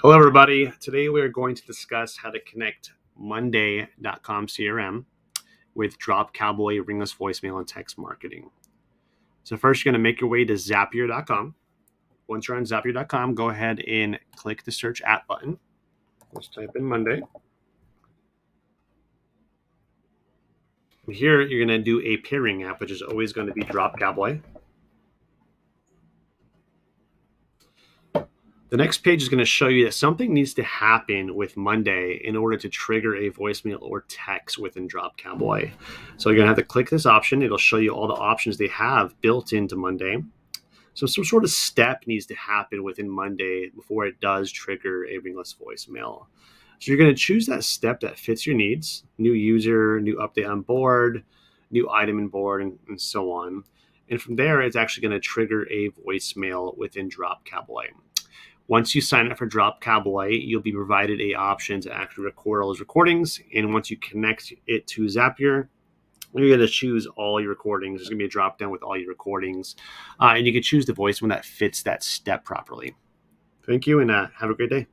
Hello, everybody. Today we are going to discuss how to connect Monday.com CRM with Drop Cowboy Ringless voicemail and text marketing. So first, you're going to make your way to Zapier.com. Once you're on Zapier.com, go ahead and click the search app button. Let's type in Monday. Here, you're going to do a pairing app, which is always going to be Drop Cowboy. The next page is going to show you that something needs to happen with Monday in order to trigger a voicemail or text within Drop Cowboy. So you're going to have to click this option. It'll show you all the options they have built into Monday. So some sort of step needs to happen within Monday before it does trigger a ringless voicemail. So you're going to choose that step that fits your needs: new user, new update on board, new item in board, and so on. And from there, it's actually going to trigger a voicemail within Drop Cowboy. Once you sign up for Drop Cowboy, you'll be provided a option to actually record all those recordings. And once you connect it to Zapier, you're going to choose all your recordings. There's going to be a drop down with all your recordings. And you can choose the voice one that fits that step properly. Thank you, and have a great day.